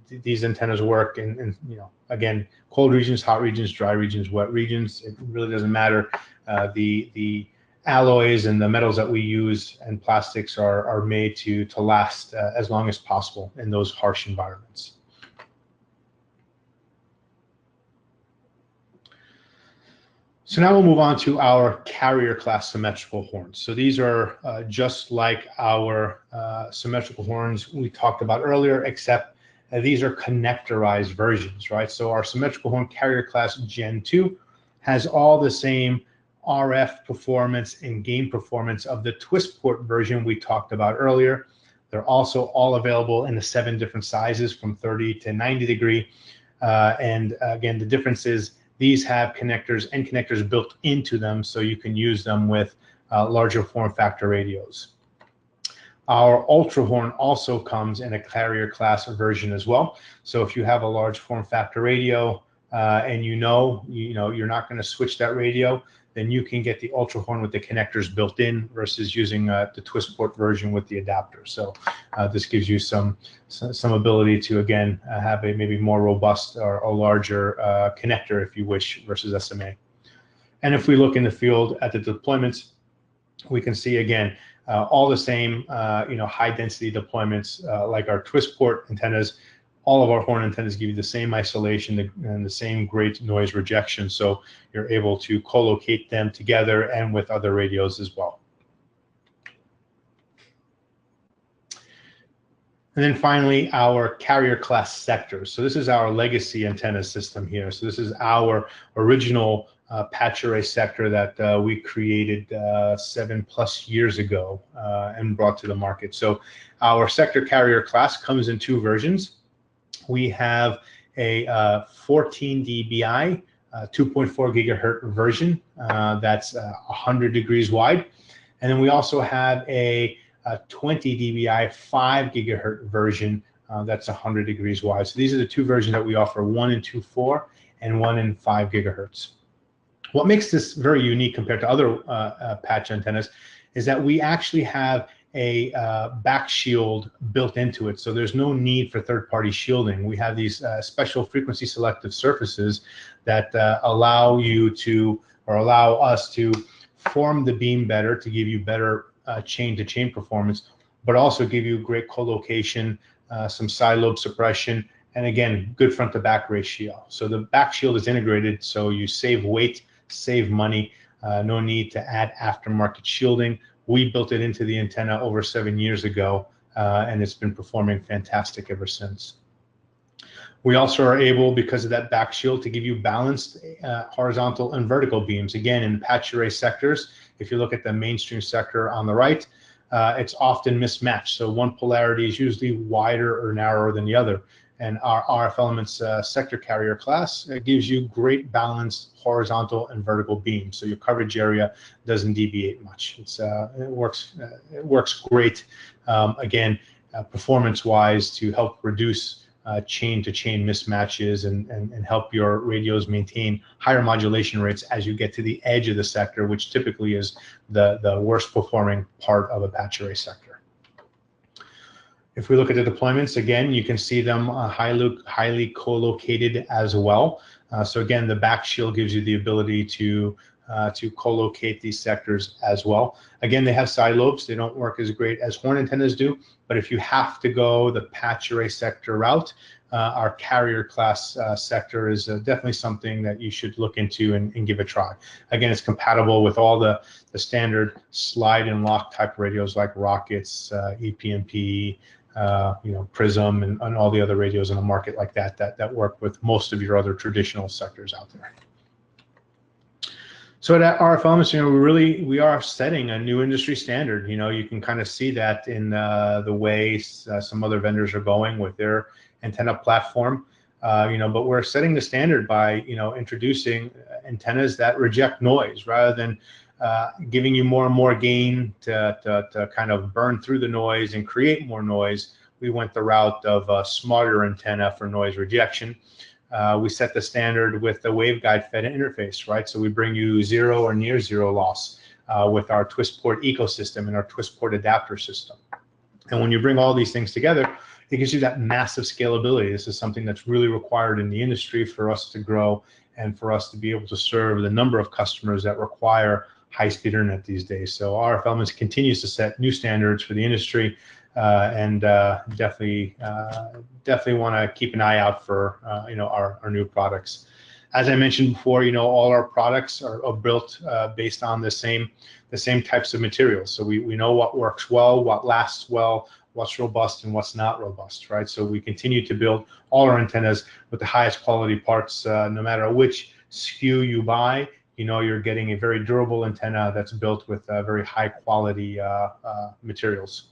these antennas work in, again, cold regions, hot regions, dry regions, wet regions. It really doesn't matter. The alloys and the metals that we use and plastics are made to last as long as possible in those harsh environments. So now we'll move on to our carrier class symmetrical horns. So these are just like our symmetrical horns we talked about earlier, except these are connectorized versions, right? So our symmetrical horn carrier class Gen 2 has all the same RF performance and gain performance of the TWISTPORT version we talked about earlier. They're also all available in the 7 different sizes from 30 to 90 degree. And again, the difference is these have connectors built into them, so you can use them with larger form factor radios. Our ULTRAHORN also comes in a carrier class version as well. So if you have a large form factor radio and you're not going to switch that radio, then you can get the ULTRAHORN with the connectors built in versus using the TWISTPORT version with the adapter. So this gives you some ability to, again, have a maybe more robust or a larger connector, if you wish, versus SMA. And if we look in the field at the deployments, we can see, again, all the same, high density deployments like our TWISTPORT antennas. All of our horn antennas give you the same isolation and the same great noise rejection, so you're able to co-locate them together and with other radios as well. And then finally, our carrier class sectors. So this is our legacy antenna system here. So this is our original patch array sector that we created 7+ years ago and brought to the market. So our sector carrier class comes in 2 versions. We have a 14 dBi 2.4 gigahertz version that's 100 degrees wide, and then we also have a 20 dBi 5 gigahertz version that's 100 degrees wide. So these are the 2 versions that we offer: 1 in 2.4 and 1 in 5 gigahertz. What makes this very unique compared to other patch antennas is that we actually have a back shield built into it, so there's no need for third-party shielding. We have these special frequency selective surfaces that allow us to form the beam better, to give you better chain-to-chain performance, but also give you great co-location, some side lobe suppression, and again, good front-to-back ratio. So the back shield is integrated, so you save weight, save money, no need to add aftermarket shielding. We built it into the antenna over 7 years ago, and it's been performing fantastic ever since. We also are able, because of that back shield, to give you balanced horizontal and vertical beams. Again, in patch array sectors, if you look at the mainstream sector on the right, it's often mismatched. So one polarity is usually wider or narrower than the other. And our RF Elements sector carrier class gives you great balanced horizontal and vertical beams, so your coverage area doesn't deviate much. It works great, again, performance-wise, to help reduce chain-to-chain mismatches and help your radios maintain higher modulation rates as you get to the edge of the sector, which typically is the worst performing part of a patch array sector. If we look at the deployments, again, you can see them highly co-located as well. So again, the back shield gives you the ability to co-locate these sectors as well. Again, they have side lobes. They don't work as great as horn antennas do, but if you have to go the patch array sector route, our carrier class sector is definitely something that you should look into and give a try. Again, it's compatible with all the standard slide and lock type radios like Rockets, EPMP, PRISM, and all the other radios in the market like that work with most of your other traditional sectors out there. So at RF Elements, we are setting a new industry standard. You can kind of see that in the way some other vendors are going with their antenna platform. But we're setting the standard by introducing antennas that reject noise rather than giving you more and more gain to kind of burn through the noise and create more noise. We went the route of a smarter antenna for noise rejection. We set the standard with the waveguide fed interface, right? So we bring you zero or near zero loss with our TWISTPORT ecosystem and our TWISTPORT adapter system. And when you bring all these things together, it gives you that massive scalability. This is something that's really required in the industry for us to grow and for us to be able to serve the number of customers that require high-speed internet these days. So RF Elements continues to set new standards for the industry, and definitely want to keep an eye out for our new products. As I mentioned before, all our products are built based on the same types of materials. So we know what works well, what lasts well, what's robust and what's not robust, right? So we continue to build all our antennas with the highest quality parts. No matter which SKU you buy, you're getting a very durable antenna that's built with very high quality materials.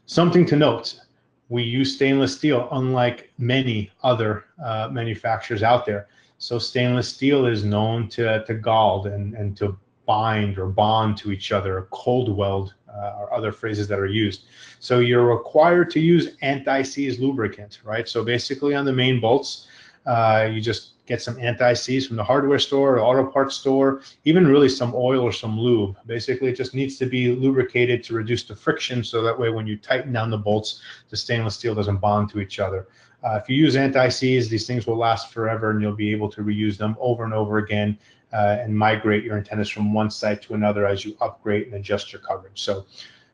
Something to note, we use stainless steel unlike many other manufacturers out there. So stainless steel is known to gald and to bind or bond to each other, cold weld or other phrases that are used. So you're required to use anti-seize lubricant, right? So basically on the main bolts, you just get some anti-seize from the hardware store or auto parts store, even really some oil or some lube. Basically, it just needs to be lubricated to reduce the friction, so that way when you tighten down the bolts, the stainless steel doesn't bond to each other. If you use anti-seize, these things will last forever, and you'll be able to reuse them over and over again and migrate your antennas from one site to another as you upgrade and adjust your coverage. So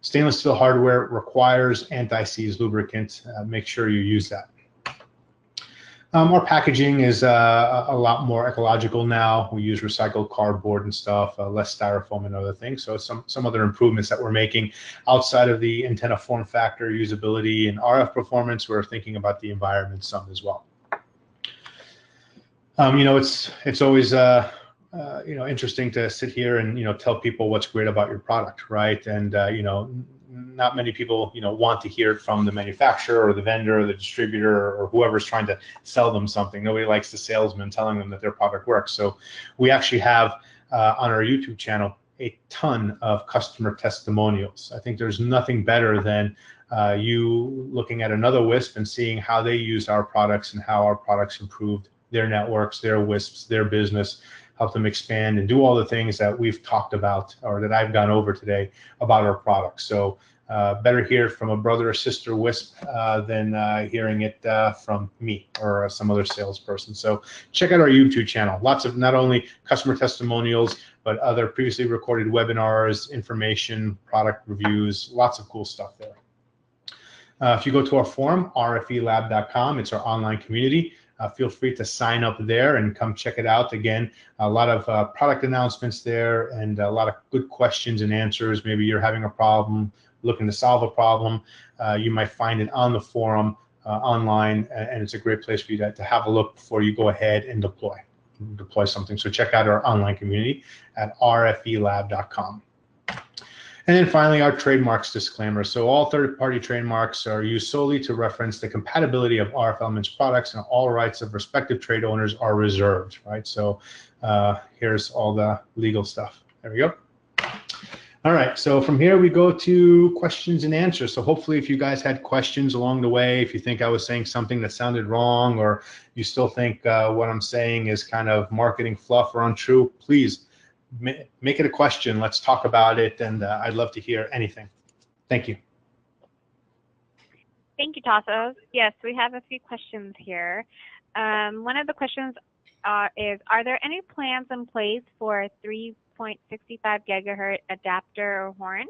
stainless steel hardware requires anti-seize lubricant. Make sure you use that. Our packaging is a lot more ecological now. We use recycled cardboard and stuff, less styrofoam and other things. So some other improvements that we're making outside of the antenna form factor, usability, and RF performance. We're thinking about the environment some as well. It's always interesting to sit here and tell people what's great about your product, right? And not many people want to hear it from the manufacturer or the vendor or the distributor or whoever's trying to sell them something. Nobody likes the salesman telling them that their product works. So we actually have on our YouTube channel a ton of customer testimonials. I think there's nothing better than you looking at another WISP and seeing how they use our products and how our products improved their networks, their WISPs, their business, help them expand and do all the things that we've talked about or that I've gone over today about our products. So better hear from a brother or sister WISP than hearing it from me or some other salesperson. So check out our YouTube channel. Lots of not only customer testimonials, but other previously recorded webinars, information, product reviews, lots of cool stuff there. If you go to our forum, rfelab.com, it's our online community. Feel free to sign up there and come check it out. Again, a lot of product announcements there and a lot of good questions and answers. Maybe you're having a problem, looking to solve a problem. You might find it on the forum online, and it's a great place for you to have a look before you go ahead and deploy something. So check out our online community at rfelab.com. And then finally, our trademarks disclaimer. So all third-party trademarks are used solely to reference the compatibility of RF Elements products, and all rights of respective trade owners are reserved, right? So here's all the legal stuff. There we go. All right, so from here we go to questions and answers. So hopefully if you guys had questions along the way, if you think I was saying something that sounded wrong, or you still think what I'm saying is kind of marketing fluff or untrue, please make it a question. Let's talk about it, and I'd love to hear anything. Thank you. Thank you, Tassos. Yes, we have a few questions here. One of the questions is, are there any plans in place for 3.65 gigahertz adapter or horn?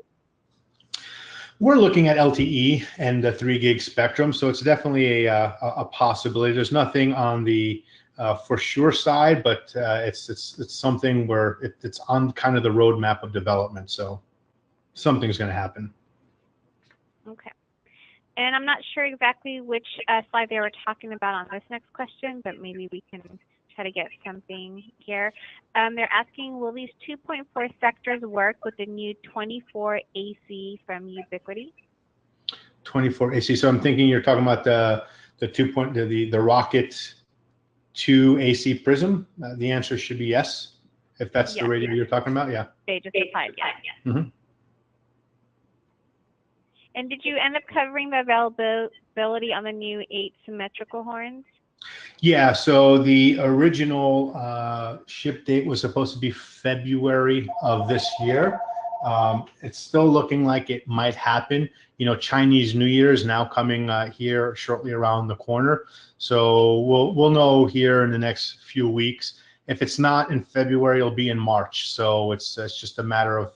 We're looking at LTE and the 3 gig spectrum, so it's definitely a possibility. There's nothing on the for sure side, but it's something where it's on kind of the roadmap of development. So something's going to happen. Okay. And I'm not sure exactly which slide they were talking about on this next question, but maybe we can try to get something here. They're asking, will these 2.4 sectors work with the new 24 AC from Ubiquiti? 24 AC. So I'm thinking you're talking about the Rocket 2 AC Prism. The answer should be yes, if that's the radio you're talking about. Yeah. They just replied yes. Mm-hmm. And did you end up covering the availability on the new 8 symmetrical horns? Yeah, so the original ship date was supposed to be February of this year. It's still looking like it might happen. You know, Chinese New Year is now coming here shortly around the corner. So we'll know here in the next few weeks. If it's not in February, it'll be in March. So it's just a matter of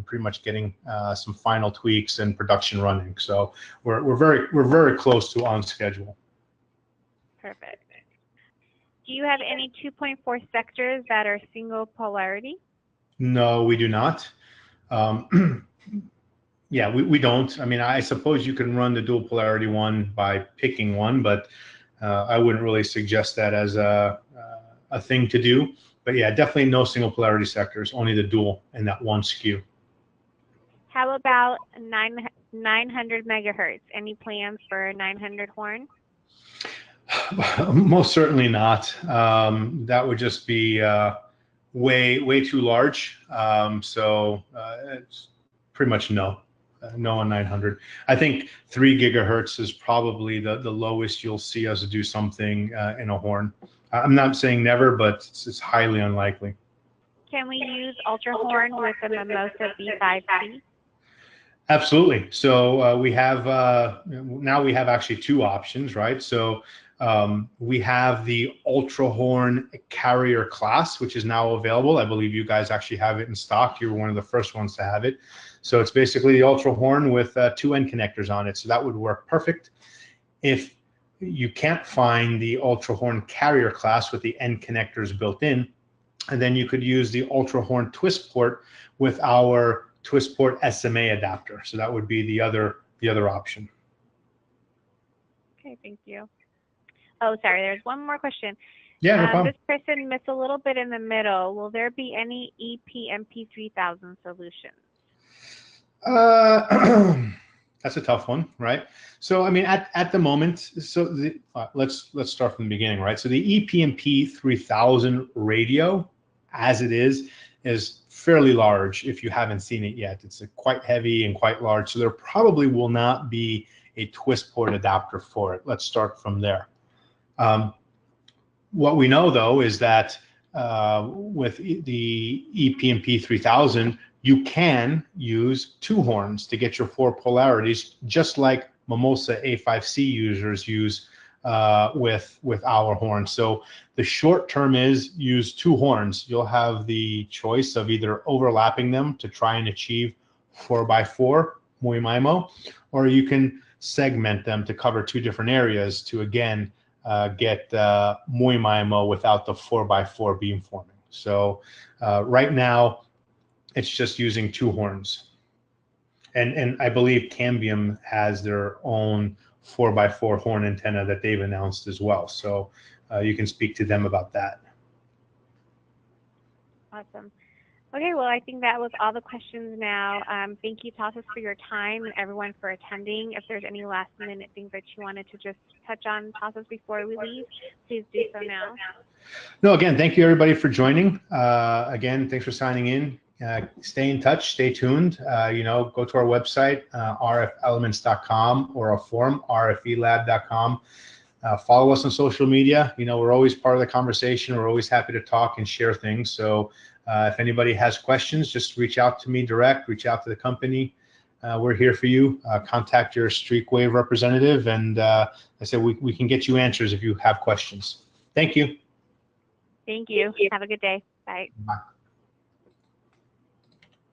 pretty much getting some final tweaks and production running. So we're very close to on schedule. Perfect. Do you have any 2.4 sectors that are single polarity? No, we do not. Yeah, we don't. I mean, I suppose you can run the dual polarity one by picking one, but I wouldn't really suggest that as a thing to do. But yeah, definitely no single polarity sectors, only the dual and that one SKU. How about 900 megahertz? Any plans for 900 horn? Most certainly not. That would just be way too large. So it's pretty much no on 900. I think 3 gigahertz is probably the lowest you'll see us do something in a horn. I'm not saying never, but it's highly unlikely. Can we use ULTRAHORN with the Mimosa B5C? Absolutely. So we have now we have actually 2 options, right? So we have the ULTRAHORN carrier class, which is now available. I believe you guys actually have it in stock. You were one of the first ones to have it. So it's basically the ULTRAHORN with 2 end connectors on it. So that would work perfect. If you can't find the ULTRAHORN carrier class with the end connectors built in, and then you could use the ULTRAHORN TWISTPORT with our TWISTPORT SMA adapter. So that would be the other option. Okay, thank you. Oh, sorry, there's one more question. Yeah, no problem. This person missed a little bit in the middle. Will there be any EPMP 3000 solutions? That's a tough one, right? So I mean, at the moment, so let's start from the beginning, right? So the EPMP 3000 radio, as it is fairly large. If you haven't seen it yet, it's quite heavy and quite large. So there probably will not be a TWISTPORT adapter for it. Let's start from there. What we know though is that with the EPMP 3000, you can use 2 horns to get your 4 polarities, just like Mimosa A5C users use with our horn. So the short term is use 2 horns. You'll have the choice of either overlapping them to try and achieve 4x4 muy maimo, or you can segment them to cover 2 different areas to again get muy maimo without the 4x4 beamforming. So right now it's just using 2 horns. And I believe Cambium has their own 4x4 horn antenna that they've announced as well. So you can speak to them about that. Awesome. Okay, well, I think that was all the questions now. Thank you, Tassos, for your time and everyone for attending. If there's any last minute things that you wanted to just touch on, Tassos, before we leave, please do so now. No, again, thank you everybody for joining. Again, thanks for signing in. Stay in touch, stay tuned. You know, go to our website, rfelements.com, or our forum, rfelab.com. Follow us on social media. You know, we're always part of the conversation. We're always happy to talk and share things. So if anybody has questions, just reach out to me direct, reach out to the company. We're here for you. Contact your Streakwave representative, and I said we can get you answers if you have questions. Thank you. Thank you. Have a good day. Bye. Bye.